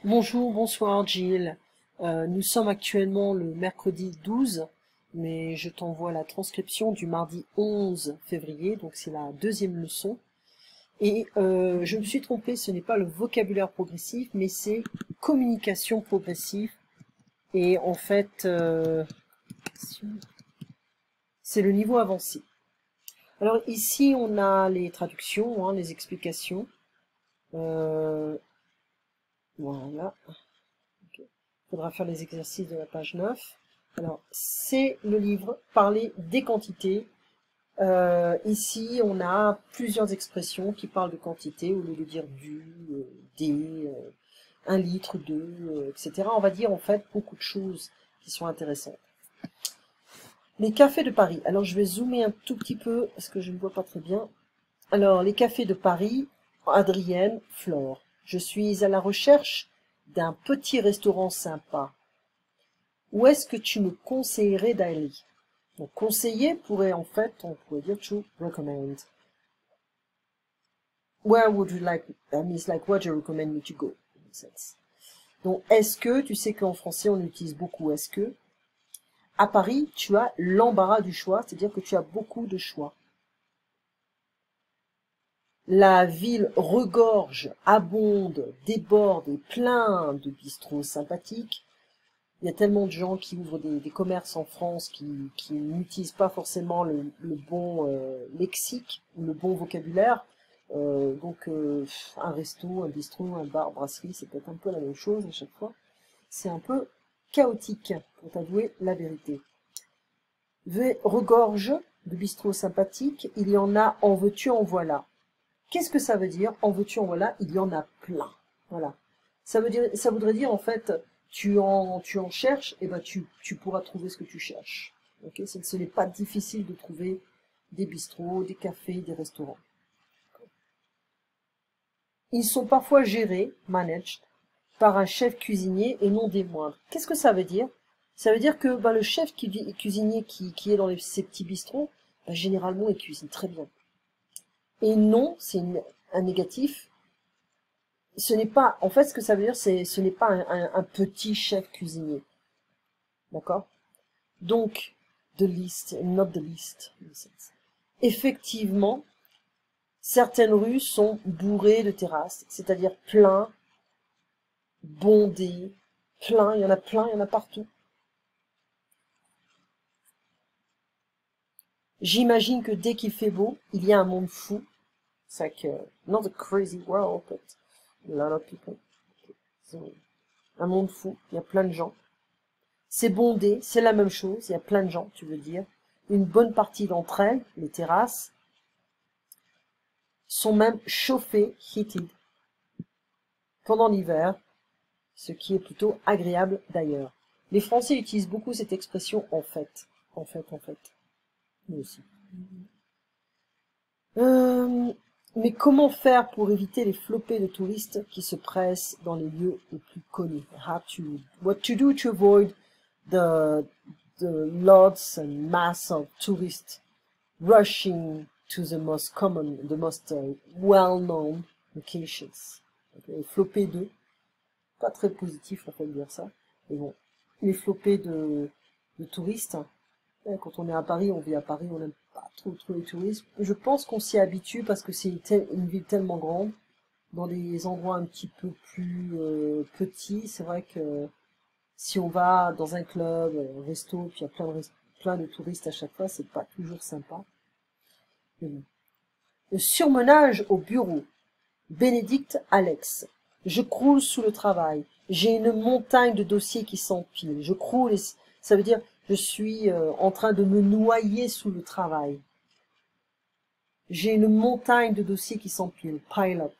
Bonjour, bonsoir Gilles. Nous sommes actuellement le mercredi 12, mais je t'envoie la transcription du mardi 11 février, donc c'est la deuxième leçon. Et je me suis trompée, ce n'est pas le vocabulaire progressif, mais c'est communication progressive. Et en fait, c'est le niveau avancé. Alors ici, on a les traductions, les explications. Voilà. Il faudra faire les exercices de la page 9. Alors, c'est le livre Parler des quantités. Ici, on a plusieurs expressions qui parlent de quantité, au lieu de dire du, des, 1 litre, 2, etc. On va dire en fait beaucoup de choses qui sont intéressantes. Les cafés de Paris. Alors, je vais zoomer un tout petit peu parce que je ne vois pas très bien. Alors, les cafés de Paris, Adrienne, Flore. Je suis à la recherche d'un petit restaurant sympa. Où est-ce que tu me conseillerais d'aller? Donc, conseiller pourrait en fait, on pourrait dire to recommend. Where would you like, that means like where do you recommend me to go? Donc, est-ce que, tu sais qu'en français on utilise beaucoup est-ce que. À Paris, tu as l'embarras du choix, c'est-à-dire que tu as beaucoup de choix. La ville regorge, abonde, déborde, est plein de bistrots sympathiques. Il y a tellement de gens qui ouvrent des commerces en France qui n'utilisent pas forcément le bon lexique ou le bon vocabulaire. Donc un resto, un bistrot, un bar, brasserie, c'est peut-être un peu la même chose à chaque fois. C'est un peu chaotique, pour t'avouer la vérité. Regorge de bistrots sympathiques, il y en a en veux-tu, en voilà. Qu'est-ce que ça veut dire? En veux-tu, en voilà, il y en a plein. Voilà. Ça voudrait dire en fait, tu en cherches, et ben tu pourras trouver ce que tu cherches. Okay, ce n'est pas difficile de trouver des bistrots, des cafés, des restaurants. Ils sont parfois gérés, managed, par un chef cuisinier et non des moindres. Qu'est-ce que ça veut dire? Ça veut dire que le chef cuisinier qui est dans ces petits bistrots, généralement il cuisine très bien. Et non, c'est un négatif. Ce n'est pas, en fait, ce que ça veut dire, ce n'est pas un petit chef cuisinier. D'accord? Donc, the least, not the least. Effectivement, certaines rues sont bourrées de terrasses, c'est-à-dire plein, bondées, plein, il y en a partout. J'imagine que dès qu'il fait beau, il y a un monde fou. C'est like, not a crazy world, but a lot of people. Un monde fou, il y a plein de gens. C'est bondé, c'est la même chose, il y a plein de gens, tu veux dire. Une bonne partie d'entre elles, les terrasses, sont même chauffées, heated, pendant l'hiver, ce qui est plutôt agréable d'ailleurs. Les Français utilisent beaucoup cette expression en fait. En fait. Nous aussi. Mais comment faire pour éviter les flopées de touristes qui se pressent dans les lieux les plus connus? What to do to avoid the lots and mass of tourists rushing to the most common, the most well-known locations. Okay. Flopées de, pas très positif en fait de dire ça, mais bon, les flopées de touristes. Quand on est à Paris, on vit à Paris, on n'aime pas trop les touristes. Je pense qu'on s'y habitue parce que c'est une ville tellement grande. Dans des endroits un petit peu plus petits, c'est vrai que si on va dans un club, un resto, puis il y a plein de touristes à chaque fois, c'est pas toujours sympa. Le surmenage au bureau. Bénédicte Alex. Je croule sous le travail. J'ai une montagne de dossiers qui s'empilent. Je croule, ça veut dire je suis en train de me noyer sous le travail. J'ai une montagne de dossiers qui s'empilent, pile up,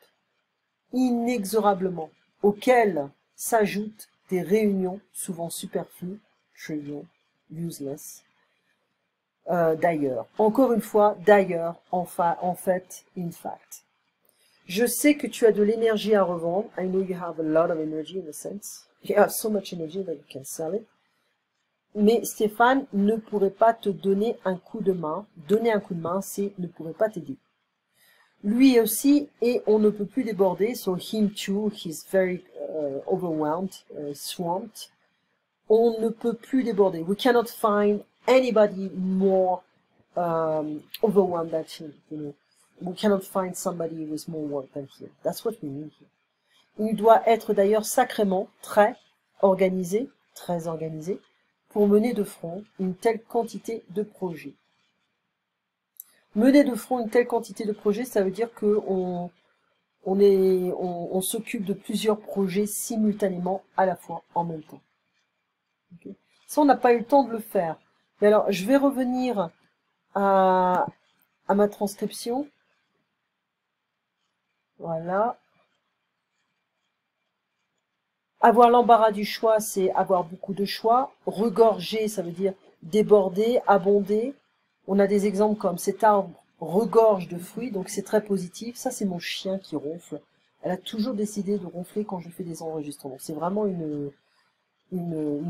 inexorablement, auxquels s'ajoutent des réunions souvent superflues, trivial, useless. D'ailleurs, encore une fois, d'ailleurs, en fait, in fact. Je sais que tu as de l'énergie à revendre. I know you have a lot of energy in a sense. You have so much energy that you can sell it. Mais Stéphane ne pourrait pas te donner un coup de main. Donner un coup de main, c'est ne pourrait pas t'aider. Lui aussi, et on ne peut plus déborder. So him too, he's very overwhelmed, swamped. On ne peut plus déborder. We cannot find anybody more overwhelmed than him. You know. We cannot find somebody with more work than him. That's what we mean here. Il doit être d'ailleurs sacrément très organisé, pour mener de front une telle quantité de projets. Mener de front une telle quantité de projets, ça veut dire que on s'occupe de plusieurs projets simultanément à la fois, en même temps. Okay. Ça, on n'a pas eu le temps de le faire. Mais alors, je vais revenir à ma transcription. Voilà. Avoir l'embarras du choix, c'est avoir beaucoup de choix. Regorger, ça veut dire déborder, abonder. On a des exemples comme cet arbre regorge de fruits, donc c'est très positif. Ça, c'est mon chien qui ronfle. Elle a toujours décidé de ronfler quand je fais des enregistrements. C'est vraiment une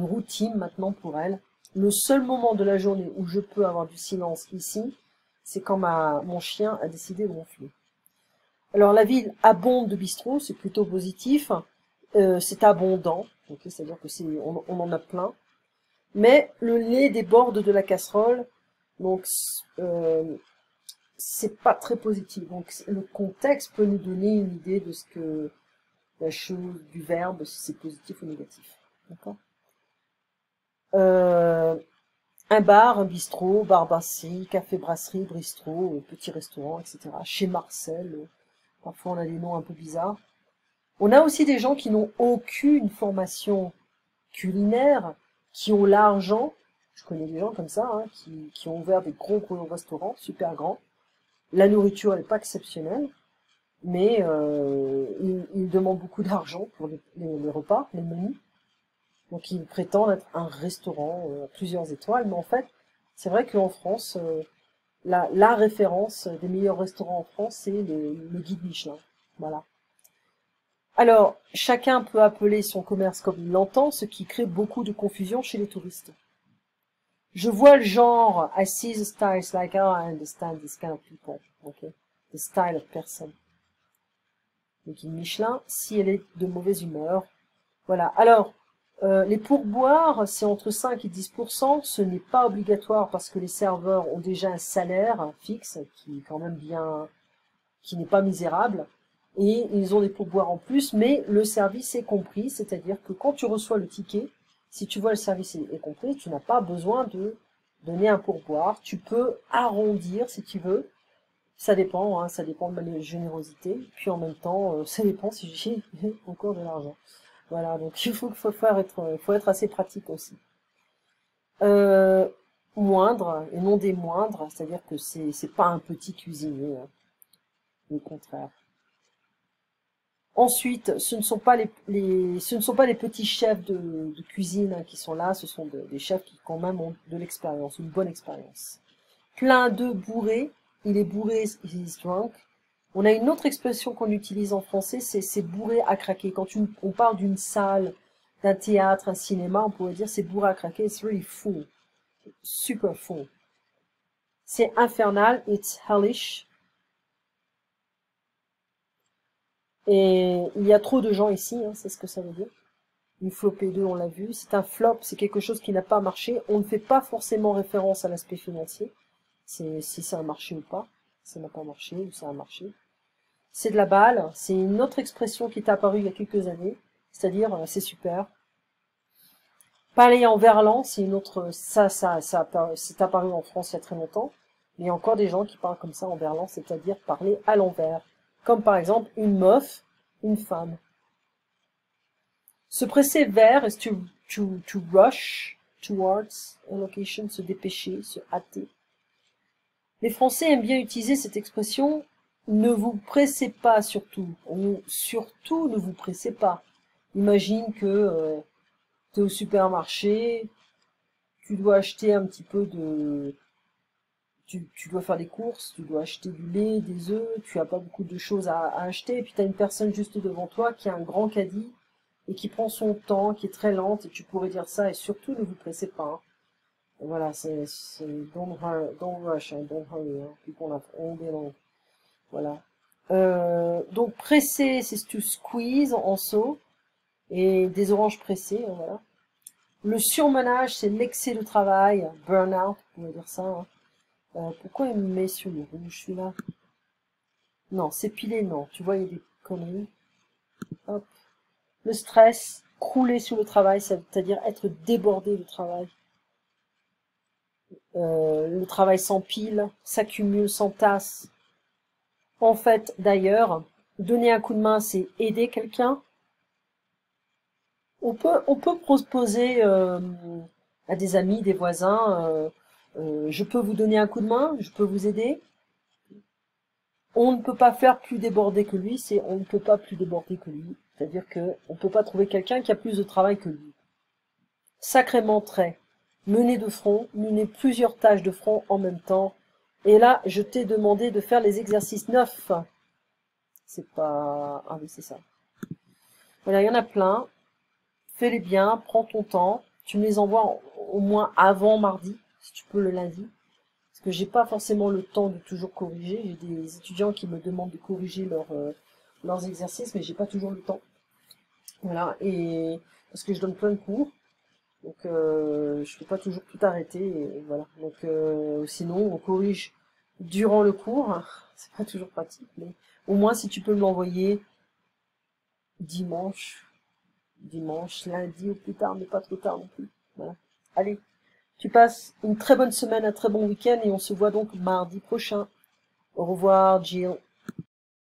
routine maintenant pour elle. Le seul moment de la journée où je peux avoir du silence ici, c'est quand mon chien a décidé de ronfler. Alors la ville abonde de bistrots, c'est plutôt positif. C'est abondant, okay, c'est-à-dire que on en a plein. Mais le lait déborde de la casserole, donc c'est pas très positif. Donc le contexte peut nous donner une idée de ce que la chose, du verbe, si c'est positif ou négatif. D'accord. Un bar, un bistrot, bar-brasserie, café-brasserie, bistrot, petit restaurant, etc. Chez Marcel, parfois on a des noms un peu bizarres. On a aussi des gens qui n'ont aucune formation culinaire, qui ont l'argent. Je connais des gens comme ça, hein, qui ont ouvert des gros restaurants, super grands. La nourriture n'est pas exceptionnelle, mais ils demandent beaucoup d'argent pour les repas, les menus. Donc ils prétendent être un restaurant à plusieurs étoiles, mais en fait, c'est vrai qu'en France, la référence des meilleurs restaurants en France, c'est le guide Michelin. Voilà. Alors, chacun peut appeler son commerce comme il l'entend, ce qui crée beaucoup de confusion chez les touristes. Je vois le genre, I see the styles like, oh, I understand this kind of people, okay? The style of person. Le guide Michelin, si elle est de mauvaise humeur. Voilà. Alors, les pourboires, c'est entre 5 et 10%. Ce n'est pas obligatoire parce que les serveurs ont déjà un salaire fixe qui est quand même qui n'est pas misérable. Et ils ont des pourboires en plus, mais le service est compris, c'est-à-dire que quand tu reçois le ticket, si tu vois le service est compris, tu n'as pas besoin de donner un pourboire. Tu peux arrondir si tu veux. Ça dépend, hein, ça dépend de ma générosité. Puis en même temps, ça dépend si j'ai encore de l'argent. Voilà, donc il faut être assez pratique aussi. Moindre, et non des moindres, c'est-à-dire que c'est pas un petit cuisinier, hein, au contraire. Ensuite, ce ne sont pas les petits chefs de cuisine, hein, qui sont là, ce sont des chefs qui quand même ont de l'expérience, une bonne expérience. Plein de bourré, il est bourré, he's drunk. On a une autre expression qu'on utilise en français, c'est bourré à craquer. Quand on parle d'une salle, d'un théâtre, un cinéma, on pourrait dire c'est bourré à craquer, it's really full, super full. C'est infernal, it's hellish. Et il y a trop de gens ici, hein, c'est ce que ça veut dire. Une flopée 2, on l'a vu. C'est un flop, c'est quelque chose qui n'a pas marché. On ne fait pas forcément référence à l'aspect financier, si ça a marché ou pas. Ça n'a pas marché ou ça a marché. C'est de la balle, c'est une autre expression qui est apparue il y a quelques années, c'est-à-dire c'est super. Parler en verlan, c'est une autre, c'est apparu en France il y a très longtemps. Mais il y a encore des gens qui parlent comme ça en verlan, c'est-à-dire parler à l'envers. Comme par exemple une meuf, une femme. Se presser vers is to rush towards a location, se dépêcher, se hâter. Les Français aiment bien utiliser cette expression. Ne vous pressez pas surtout. Surtout ne vous pressez pas. Imagine que tu es au supermarché, tu dois acheter un petit peu de... Tu dois faire des courses, tu dois acheter du lait, des œufs, tu n'as pas beaucoup de choses à acheter, et puis tu as une personne juste devant toi qui a un grand caddie et qui prend son temps, qui est très lente, et tu pourrais dire ça, et surtout ne vous pressez pas. Hein. Voilà, c'est don't rush, hein, don't hurry, hein, people have all day long. Voilà. Donc presser, c'est to squeeze en saut. et des oranges pressées, voilà. Le surmenage, c'est l'excès de travail, burn-out, on pourrait dire ça. Hein. Pourquoi il me met sur le rouge, celui-là? Non, s'épiler, non. Tu vois, il y a des conneries. Hop. Le stress, crouler sur le travail, c'est-à-dire être débordé de travail. Le travail s'empile, s'accumule, s'entasse. En fait, d'ailleurs, donner un coup de main, c'est aider quelqu'un. On peut proposer à des amis, des voisins, je peux vous donner un coup de main, je peux vous aider. On ne peut pas faire plus déborder que lui, c'est on ne peut pas plus déborder que lui. C'est-à-dire que on ne peut pas trouver quelqu'un qui a plus de travail que lui. Sacrément trait. Mener de front, mener plusieurs tâches de front en même temps. Et là, je t'ai demandé de faire les exercices 9. C'est pas... Ah oui, c'est ça. Voilà, il y en a plein. Fais-les bien, prends ton temps. Tu me les envoies au moins avant mardi, si tu peux le lundi. Parce que j'ai pas forcément le temps de toujours corriger. J'ai des étudiants qui me demandent de corriger leurs exercices, mais j'ai pas toujours le temps. Voilà, et parce que je donne plein de cours. Donc je peux pas toujours tout arrêter, et voilà. Donc sinon on corrige durant le cours, c'est pas toujours pratique, mais au moins si tu peux me l'envoyer dimanche, lundi au plus tard, mais pas trop tard non plus. Voilà. Allez, tu passes une très bonne semaine, un très bon week-end et on se voit donc mardi prochain. Au revoir, Jill.